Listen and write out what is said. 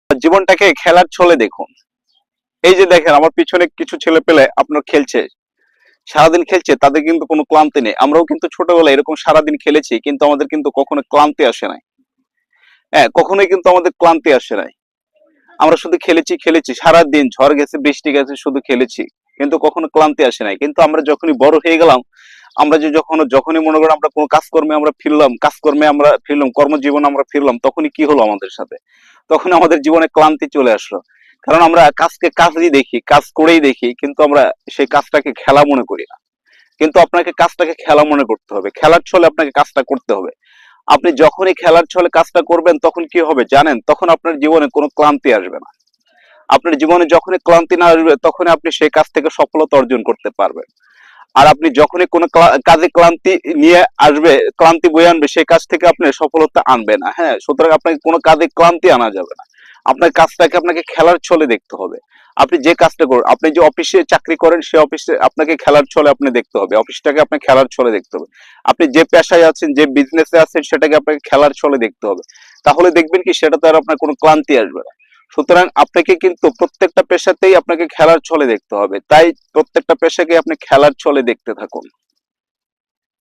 জীবনটাকে খেলার ছলে দেখুন। এই যে দেখেন আমার পিছনে কিছু ছেলে পেলে আপনার খেলছে, সারাদিন খেলছে, তাদের কিন্তু কোনো ক্লান্তি নেই। আমরাও কিন্তু ছোটবেলায় এরকম সারাদিন খেলেছি, কিন্তু আমাদের কিন্তু কখনো ক্লান্তি আসে নাই। হ্যাঁ, কখনোই কিন্তু আমাদের ক্লান্তি আসে নাই। আমরা শুধু খেলেছি খেলেছি সারাদিন, ঝড় গেছে বৃষ্টি গেছে, শুধু খেলেছি, কিন্তু কখনো ক্লান্তি আসে নাই। কিন্তু আমরা যখনই বড় হয়ে গেলাম, আমরা যে যখনই মনে করেন আমরা কোনো কাজকর্মে আমরা ফিরলাম, কর্মজীবনে আমরা ফিরলাম, তখনই কি হলো আমাদের সাথে? তখন আমাদের জীবনে ক্লান্তি চলে আসলো। কারণ আমরা কাজকে কাজই দেখি, কাজ করেই দেখি, কিন্তু আমরা সেই কাজটাকে খেলা মনে করি না। কিন্তু আপনাকে কাজটাকে খেলা মনে করতে হবে, খেলার ছলে আপনাকে কাজটা করতে হবে। আপনি যখনই খেলার ছলে কাজটা করবেন, তখন কি হবে জানেন? তখন আপনার জীবনে কোনো ক্লান্তি আসবে না। আপনার জীবনে যখনই ক্লান্তি না আসবে, তখনই আপনি সেই কাজ থেকে সফলতা অর্জন করতে পারবেন। আর আপনি যখনই কোনো কাজে ক্লান্তি নিয়ে আসবে, ক্লান্তি বয়ে আনবে, সেই কাজ থেকে আপনি সফলতা আনবে না। হ্যাঁ, সুতরাং আপনাকে কোনো কাজে ক্লান্তি আনা যাবে না। আপনার কাজটাকে আপনাকে খেলার ছলে দেখতে হবে। আপনি যে কাজটা করেন, আপনি যে অফিসে চাকরি করেন, সে অফিসে আপনাকে খেলার ছলে আপনি দেখতে হবে, অফিসটাকে আপনি খেলার ছলে দেখতে হবে। আপনি যে পেশায় আছেন, যে বিজনেসে আছেন, সেটাকে আপনাকে খেলার ছলে দেখতে হবে। তাহলে দেখবেন কি, সেটাতে আর আপনার কোনো ক্লান্তি আসবে না। সুতরাং আপনাকে কিন্তু প্রত্যেকটা পেশাতেই আপনাকে খেলার ছলে দেখতে হবে। তাই প্রত্যেকটা পেশাকে আপনি খেলার ছলে দেখতে থাকুন।